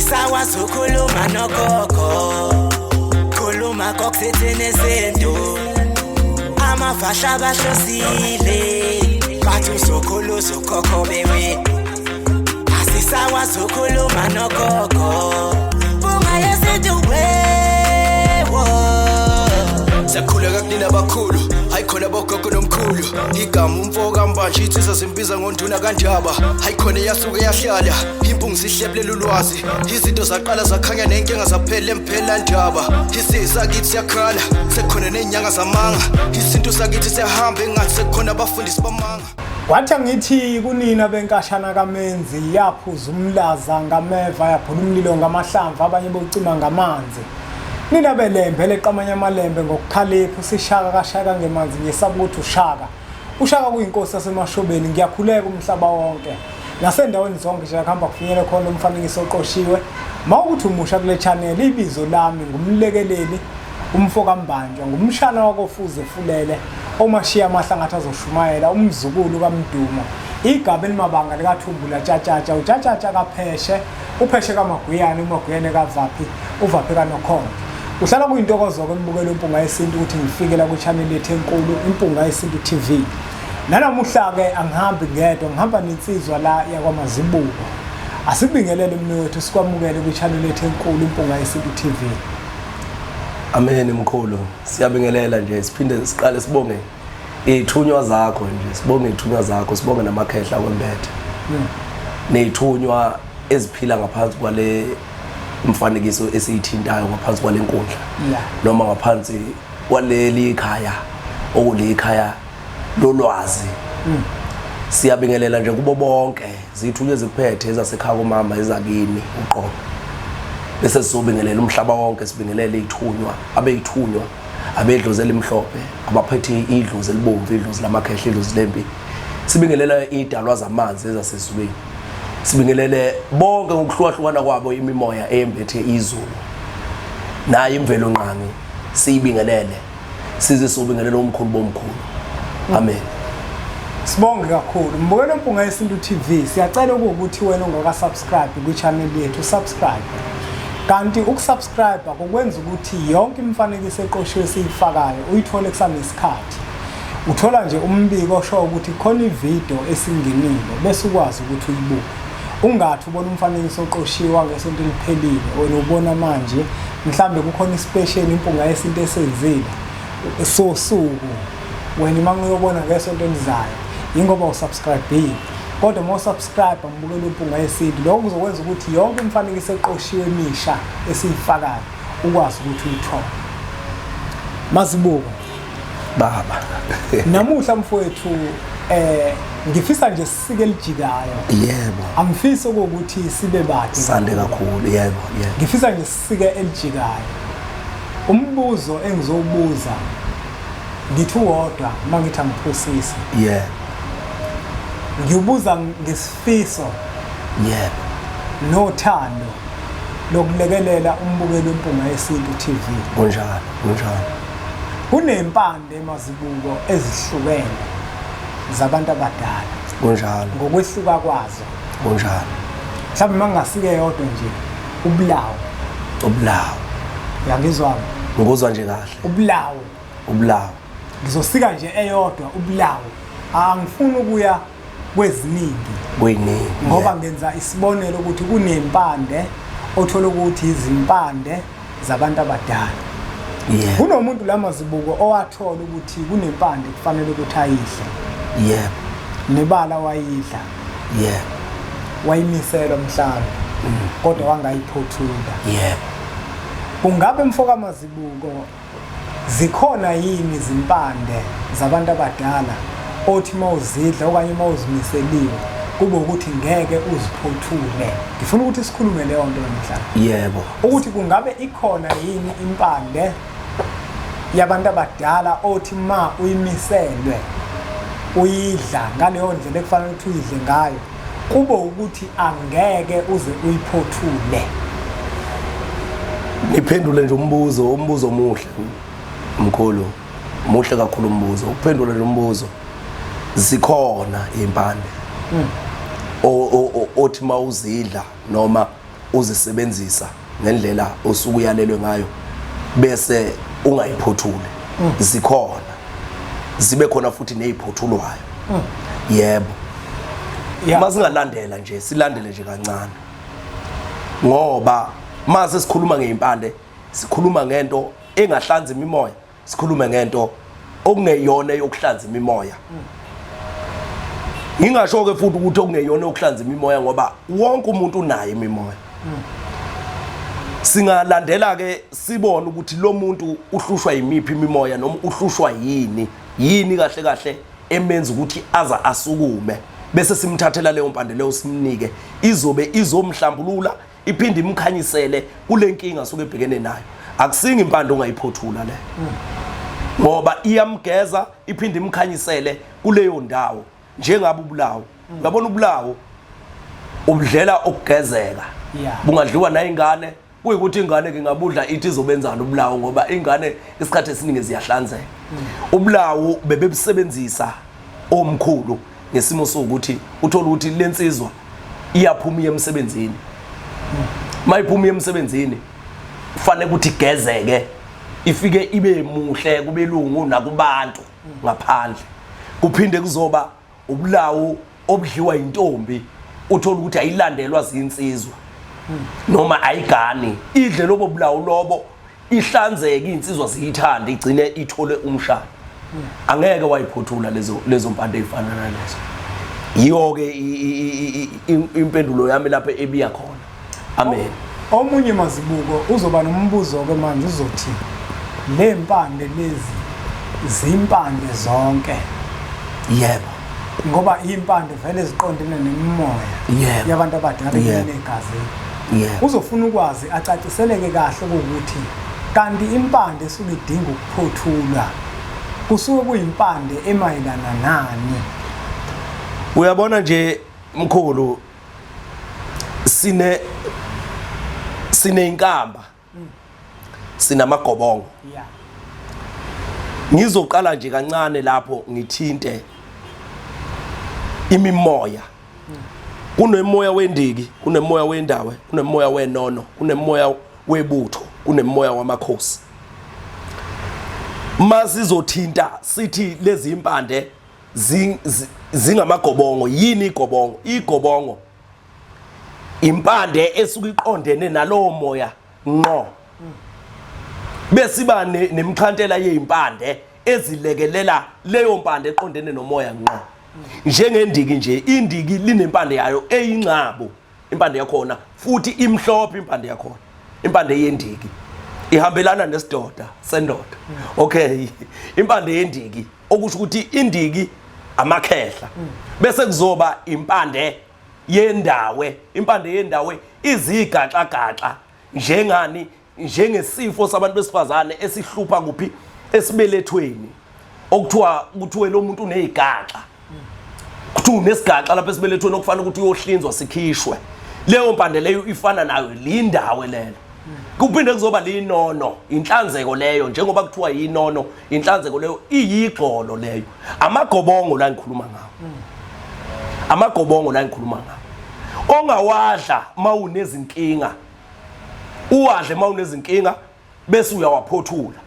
Asisakwazi ukukhuluma nogogo, khuluma kokusithi nezinto. Amafasha abahlosile bathi uzokhuluza ukhokho bewe. Asisakwazi ukukhuluma nogogo, bunga yezinto wewo. Sakhuleka kunina abakhulu, hayikhona bogogo nomkhulu. Igama umfoka mbanje itsisa zimbiza ngonduna kanjaba. Hayikhona yasuke yahlala, impungu sihlephlela ulwazi. Izinto zaqala zakhanya nenkinga zaphela emphela njaba. Isizwe kithi siyakhala, sekukhona nenyanga zamanga. Izinto sakithi siyahamba engathi sekukhona abafundisi bamanga. Wathi ngithi kunina benkashana kaMenzi yaphuza umlaza ngameva yaphula umlilo ngamahlamvu abanye bocima ngamanzi. Nina belembe leqamanya amalembe ngokukhalipha sishaka kashaka ngemanzi ngesabu ukuthi ushaka. Ushaka kuyinkosi yasemashobeni ngiyakhuleka umhlaba wonke. Nasendaweni zonke nje akuhamba kufinyela khona umfanekiso oqoshiwe. Mawukuthi umusha kule channel ibizo lami ngumlekeleli umfoka mbanja ngumshana wakofuze fulele omashiya amahlangatha azoshumayela umzukulu kaMdumo. Igaba elimabanga likaThumbula Tshatatsha uTshatatsha kaPheshe uPheshe kaMaguyane uMaguyane kaVaphi uVaphi kaNokhona. Uhlala kuyintokozo kwembukelo impunga yesintu ukuthi ngifike la ku channel yethu enkulu impunga yesintu TV. Nanamuhla ke angihambi ngedwa ngihamba nensizwa la yakwaMazibuko. Asibingelele umnewethu sikwamukele ku channel yethu enkulu impunga yesintu TV. Amen mkhulu, siyabingelela nje siphinde siqale sibonge ithunywa zakho nje, sibonge ithunywa zakho, sibonge namakhehla kwembethe. Nezithunywa eziphila ngaphansi kwale umfanekiso esiyithintayo ngaphansi kwalenkundla. Noma ngaphansi kwaleli ikhaya okulikhaya lolwazi. Siyabingelela nje kubo bonke zithunywe eziphethe ezasekhaya kumama ezakini uqobo. Bese sizobingelela umhlaba wonke sibingelele ithunywa abeyithunywa abedlozela imhlophe abaphethe idlozi elibomvu idlozi lamakhehla idlozi lempi. Sibingelela idalwa zamanzi ezasezulwini. Sibingelele bonke ngokuhlukahlukana kwabo imimoya eyembethe izulu. Naye imvelo nqangi siyibingelele. Size sobingelela umkhulu bomkhulu. Amen. Sibonge kakhulu. Mbukelo impunga yesintu TV. Siyacela ukuthi wena ongaka-subscribe ku channel yethu subscribe. Kanti ukusubscribe akukwenza ukuthi yonke imfanekiso eqoshiwe siyifakayo uyithole kusanesikhathi. Uthola nje umbiko osho ukuthi khona ivideo esingenile bese ukwazi ukuthi uyibuke. Ungathi ubona umfanekiso oqoshiwe ngesonto eliphelile wena ubona manje mhlambe kukhona ispecial impunga yesinto esenzile sosuku wena manje uyobona ngesonto elizayo ingoba usubscribe. Kodwa uma usubscribe mbukelo impunga yesintu lokho kuzokwenza ukuthi yonke imfanekiso eqoshiwe emisha esiyifakayo ukwazi ukuthi uyithole. Mazibuko baba. Namuhla mfowethu ngifisa nje sisike elijikayo. Yebo. Angifisi ukuthi sibe bade. Sande kakhulu yebo. Ngifisa nje sisike elijikayo. Umbuzo engizowubuza ngithi wodwa mangithi angiphosisi. Yebo. Ngiyobuza ngesifiso nothando lokulekelela umbukelo impunga yesintu TV. Kunjalo. Kunempande emazibuko ezihlukene zabantu abadala. Kunjalo. Ngokwehluka kwazo. Kunjalo. Mhlawumbe mangasike yodwa nje ubulawo. Yangizwa. Ngizwa nje kahle. Ubulawo. Ngizosika nje eyodwa ubulawo. Angifuni ukuya kweziningi ngoba ngenza isibonelo ukuthi kunempande othola ukuthi izimpande zabantu abadala. Kunomuntu lamazibuko owathola ukuthi kunempande kufanele ukuthi ayidle. Nebala wayidla. Wayimisela mhlawumbe kodwa wangayiphothula. Kungabe mfoka mazibuko zikhona yini izimpande zabantu abadala othi mawuzidla okanye mawuzimiseliwe kube ukuthi ngeke uziphothule? Ngifuna ukuthi sikhulume leyo nto namhlanje. Yebo. Ukuthi kungabe ikhona yini impande yabantu abadala othi ma uyimiselwe uyidla ngaleyo ndlela ekufanele ukuthi uyidle ngayo kube ukuthi angeke uze uyiphothule? Ngiphendule nje umbuzo omuhle mkhulu. Muhle kakhulu umbuzo. Ukuphendula nje umbuzo. Zikhona impande othi mawuzidla noma uzisebenzisa ngendlela osuku yalelwe ngayo bese ungayiphothuli zikhona zibe khona futhi neziphothulwayo yebo masingalandela nje silandele nje kancane ngoba mase sikhuluma ngeimpande sikhuluma ngento engahlanza imimoya sikhuluma ngento okungeyona yokuhlanza imimoya ngingasho ke futhi ukuthi okungeyona yokuhlanza imimoya ngoba wonke umuntu unayo imimoya singalandela ke sibone ukuthi lo muntu uhlushwa yimiphi imimoya noma uhlushwa yini kahle kahle emenza ukuthi aza asukume bese simthathela leyo mpande leyo simnike izobe izomhlambulula iphinde imkhanyisele kule nkinga soke ebhekene nayo akusinga impande ongayiphothula le ngoba iyamgeza iphinde imkhanyisele kuleyo ndawo njengabe ubulawo ngabona ubulawo ubudlela okugezeka bungadliwa na ingane kuyikuthi ingane ke ngabudla ithi izobenzana ubulawo ngoba ingane isikhathi esiningi ziyahlanzeka ubulawo bebebisebenzisa omkhulu ngesimo sokuthi uthola ukuthi lensizwa iyaphuma emsebenzini mayiphuma emsebenzini kufanele ukuthi igezeke ifike ibe muhle kubelungu nakubantu ngaphandle kuphinde kuzoba ubulawo obudliwa intombi uthola ukuthi ayilandelwa zinsizwa noma ayigani idle lobo bulawo lobo ihlanzeke insizwa ziyithanda igcine ithole umshado angeke wayiphothula lezo mpande ezifana nalezo yiyo ke impendulo yami lapha ebiya khona amen omunye mazibuko uzoba nombuzo ke manje uzothi le mpande lezi zimpande zonke yebo ngoba impande vele ziqondene nemimoya yabantu abadala negazi uzofuna ukwazi acaciseleke kahle ukuthi kanti impande suke idinga ukuphothulwa kusuke kuyimpande emayelana nani uyabona nje mkhulu sine inkamba sinamagobongo ngizoqala nje kancane lapho ngithinte imimoya kunemoya wendiki kunemoya wendawe kunemoya wenono kunemoya webutho kunemoya wamakhosi masizothinta sithi lezi impande zingamagobongo yini igobongo impande esuka iqondene nalowo moya ngqo bese ba nemkhantela yezimpande ezilekelela leyo mpande eqondene nomoya ngqo njengendiki nje indiki linempande yayo eyingcabo impande yakhona futhi imhlophe impande yakhona impande yendiki ihambelana nesidoda sendoda okay impande yendiki okusho ukuthi indiki amakhehla bese kuzoba impande yendawe impande yendawe izigaxa njengesifo sabantu besifazane esihlupha kuphi esibelethweni okuthiwa lo muntu unezigaxa kuthiwa unesigaxa lapha esibelethweni okufanele ukuthi uyohlinzwa sikhishwe leyo mpande leyo ifana nayo lindawe lelo kuphinde kuzoba linono inhlanzeko leyo njengoba kuthiwa yinono inhlanzeko leyo iyigxolo leyo amagobongo la ngikhuluma ngawo amagobongo la ngikhuluma ngawo ongawadla mawunezinkinga uwadle mawunezinkinga bese uyawaphothula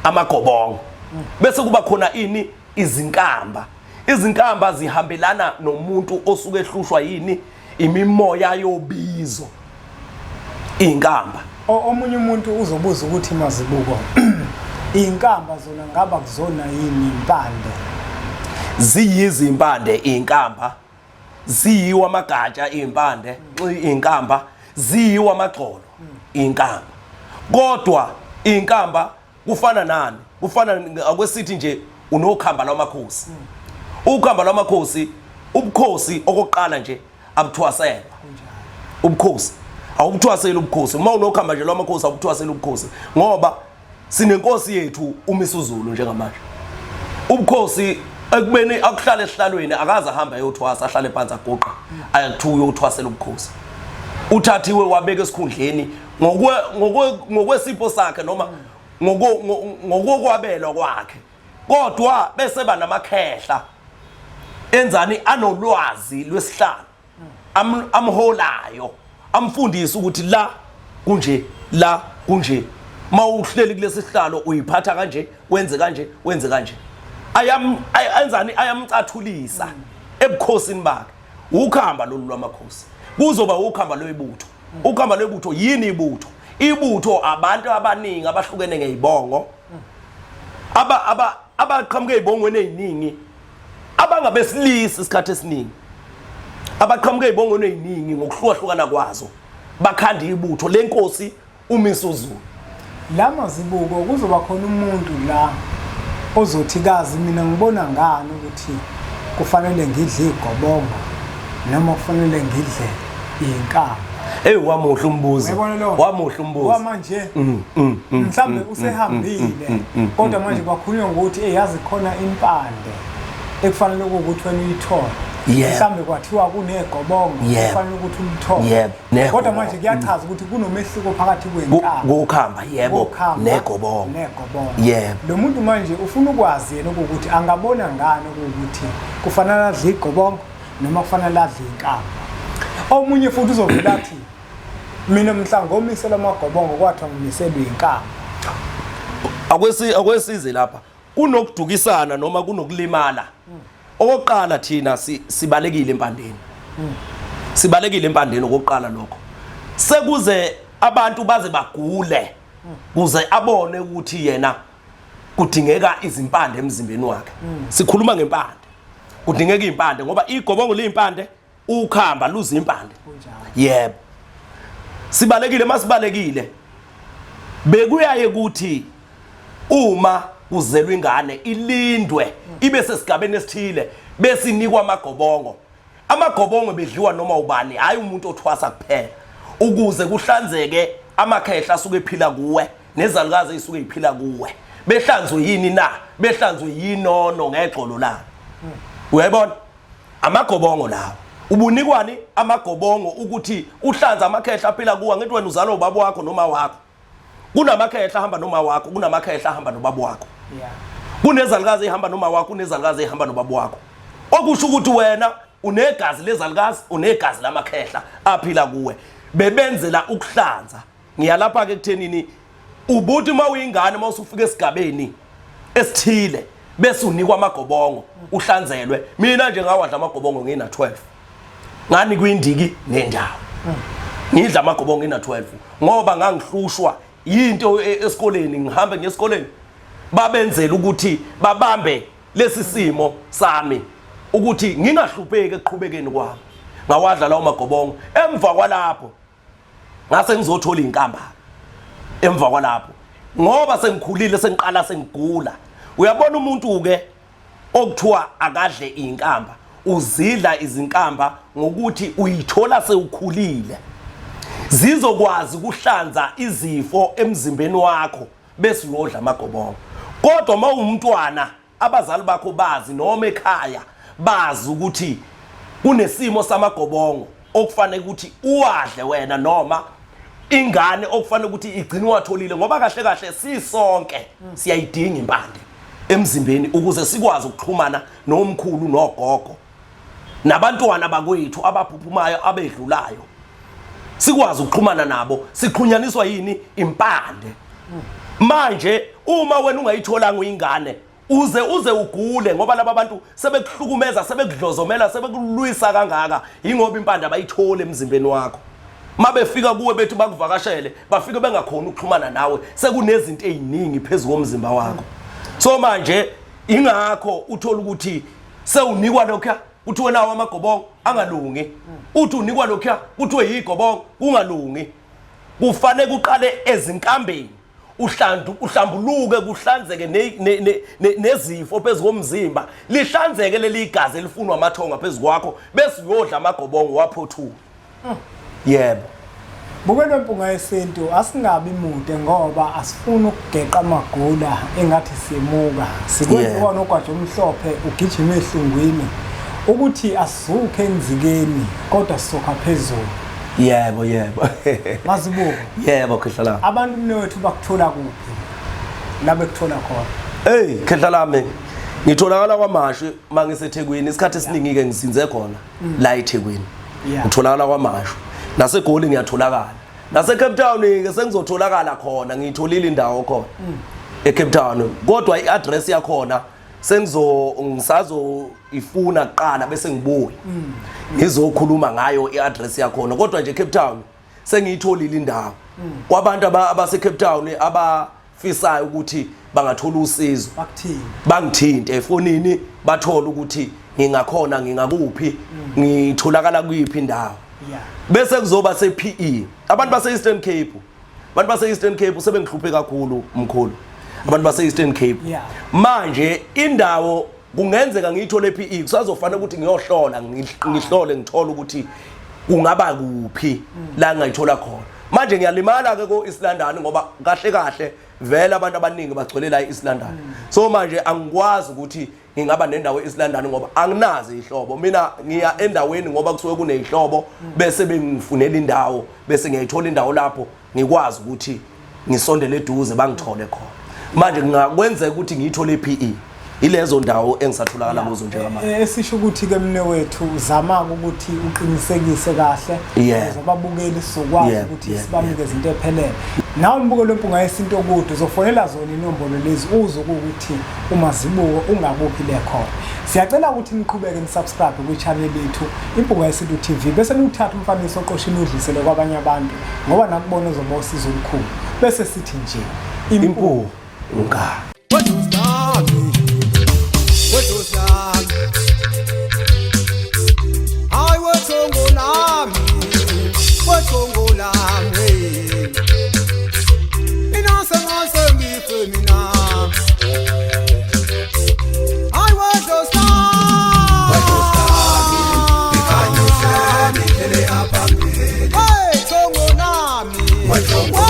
amagobongo bese kuba khona izinkamba zihambelana nomuntu osuke ehlushwa imimoya yobizo inkamba omunye umuntu uzobuza ukuthi mazibuko inkamba zona ngaba kuzona yini impande ziyizimpande inkamba ziyiwa amagatsha impande inkamba ziyiwa amagxolo inkamba kodwa inkamba kufana nani kufana akwesithi nje unokhamba lwamakhosi ukhamba lwamakhosi ubukhosi okokuqala nje abuthwaselwa ubukhosi awubuthwasela ubukhosi uma unokhamba nje lwamakhosi awubuthwasela ubukhosi ngoba sinenkosi yethu uMisuzulu njengamanje ubukhosi ekubeni akuhlala esihlalweni akaze ahamba ayothwasa ahlale phansi agoqa ayakuthiwa uyothwasela ubukhosi uthathiwe wabeka esikhundleni ngokwesipho sakhe noma ngokokwabelwa kwakhe kodwa bese banamakhehla enzani anolwazi lwesihlalo amholayo amfundise ukuthi la kunje la kunje mawuhleli kulesi sihlalo uyiphatha kanje wenze kanje wenze kanje ayenzani ayamcathulisa ebukhosini bakhe ukhamba lolu lwamakhosi kuzoba ukhamba lwebutho ukhamba lwebutho yini ibutho abantu abaningi abahlukene ngezibongo abaqhamuke ezibongweni eziningi abangabesilisa isikhathi esiningi abaqhamuke ezibongweni eziningi ngokuhlukahlukana kwazo bakhanda ibutho lenkosi uMisuzulu la mazibuko kuzoba khona umuntu la ozothi kazi mina ngibona ngani ukuthi kufanele ngidle iGobongo noma kufanele ngidle inkamba wamuhle umbuzo manje mhlambe usehambile kodwa manje kwakhulunywa ukuthi yazi khona impande ekufanele ukuthi wena uyithole mhlambe kwathiwa kuneGobongo kufanele ukuthi ulithole kodwa manje kuyachaza ukuthi kunomehluko phakathi kwenkamba neGobongo lo muntu manje ufuna ukwazi yena ukuthi angabona ngani ukuthi kufanele adle iGobongo noma kufanele adle inkamba omunye futhi uzovela athi mina mhla ngomisela amagobongo kwathiwa ngimisela inkamba akwesize lapha kunokudukisana noma kunokulimala okokuqala thina sibalekile empandeni okokuqala lokho sekuze abantu baze bagule kuze abone ukuthi yena kudingeka izimpande emzimbeni wakhe sikhuluma ngempande kudingeka impande ngoba iGobongo liyimpande ukhamba luza impande yebo sibalekile masibalekile bekuyaye ukuthi uma kuzelwe ingane ilindwe ibe sesigabeni esithile bese inikwa amagobongo bedliwa noma ubani hayi umuntu othwasa kuphela ukuze kuhlanzeke amakhehla asuke ephila kuwe nezalukazi ezisuke eziphila kuwe behlanzwe yini na behlanzwe yinono ngexolo la uyayibona amagobongo lawo ubunikwani amagobongo ukuthi uhlanza amakhehla aphila kuwa ngithi wena uzalo ubaba wakho noma wakho kunamakhehla ahamba noma wakho kunamakhehla ahamba nobaba wakho kunezalukazi ehamba noma wakho kunezalukazi ehamba nobaba wakho okusho ukuthi wena unegazi lezalukazi unegazi lamakhehla aphila kuwe bebenzela ukuhlanza ngiyalapha ke kuthenini ubuthi mawuyingane mawusufika esigabeni esithile bese unikwa amagobongo uhlanzelwe mina nje ngawadla amagobongo ngina 12 ngani kwindiki nendawo ngidla amagobongo ngina 12 ngoba ngangihlushwa into esikoleni ngihambe ngesikoleni babenzela ukuthi babambe lesi simo sami ukuthi ngingahlupheki ekuqhubekeni kwami ngawadla lawo magobongo emva kwalapho ngase ngizothola inkamba emva kwalapho ngoba sengikhulile sengiqala sengigula uyabona umuntu ke okuthiwa akadle inkamba uzidla izinkamba ngokuthi uyithola sewukhulile zizokwazi ukuhlanza izifo emzimbeni wakho bese uyodla amagobongo kodwa mawumntwana abazali bakho bazi noma ekhaya bazi ukuthi kunesimo samagobongo okufanele ukuthi uwadle wena noma ingane okufanele ukuthi igcine watholile ngoba kahle kahle sisonke siyayidinga impande emzimbeni ukuze sikwazi ukuxhumana nomkhulu nogogo nabantwana bakwethu abaphuphumayo abedlulayo sikwazi ukuxhumana nabo siqhunyaniswa yini impande manje uma wena ungayitholanga uyingane uze ugule ngoba laba bantu sebekuhlukumeza sebekudlozomela sebekulwisa kangaka ingoba impande abayithole emzimbeni wakho mabefika kuwe bethi bakuvakashele bafike bengakhona ukuxhumana nawe sekunezinto eziningi phezulu komzimba wakho so manje ingakho uthola ukuthi sewunikwa lokho uthi wena amagobongo angalungi uthi unikwa lokho kuthiwe yiGobongo kungalungi kufanele kuqale ezinkambeni uhlambuluke kuhlanzeke nezifo phezulu komzimba lihlanzeke leli igazi elifunwa amathonga phezulu kwakho bese uyodla amagobongo waphothula yebo Bukelo mpunga yesintu asingabi mude ngoba asifuna ukugeqa amagula engathi siyemuka sikwenza kona ogwaja omhlophe ugijima ehlungwini ukuthi asizukhe enzikeni kodwa sisoka phezulu yebo mazibuko yebo khehla abantu mnewethu bakuthola kuphi la bekuthola khona khehla lami ngitholakala kwaMashu mangiseThekwini isikhathi esiningi ke ngizinze khona la eThekwini ngitholakala kwaMashu naseGoli ngiyatholakala naseCape Town ke sengizotholakala khona ngitholile indawo khona eCape Town kodwa iaddress yakhona ngisazo ifuna kuqala bese ngibuye ngizokhuluma ngayo iaddress yakhona kodwa nje Cape Town sengiyitholile indawo kwabantu abaseCape Town abafisayo ukuthi bangathola usizo bangithinte efonini bathola ukuthi ngingakhona ngingakuphi ngitholakala kuyiphi indawo bese kuzoba sePE abantu base-Eastern Cape sebengihluphe kakhulu umkhulu abantu base-Eastern Cape manje indawo kungenzeka ngiyithole ePE kusazofana ukuthi ngiyohlola ngihlole ngithola ukuthi kungaba kuphi la ngayithola khona manje ngiyalimala ke ko-East London ngoba kahle vele abantu abaningi bagcwele la e-East London so manje angikwazi ukuthi ngingaba nendawo e-East London ngoba anginazi ihlobo mina ngiya endaweni ngoba kusuke kunezihlobo bese bengifunela indawo bese ngiyayithola indawo lapho ngikwazi ukuthi ngisondele eduze bangithole khona manje ngingakwenzeka ukuthi ngiyithole ePE ilezo ndawo engisatholakala kuzo njengamanje esisho ukuthi ke mne wethu uzama ukuthi uqinisekise kahle zababukeli sizokwazi ukuthi sibamukeze into ephelele nawe umbukelo wempunga yesinto okude uzofonela zona inombolo lezi uzokuthi uma zibuko ungakuphi le khona siyacela ukuthi niqhubeke nisubscribe kwi-channel yethu impunga yesinto TV bese nithatha umfanekiso oqoshini udlisele kwabanye abantu ngoba nakubona uzoba usizo olukhulu bese sithi nje impunga Hey,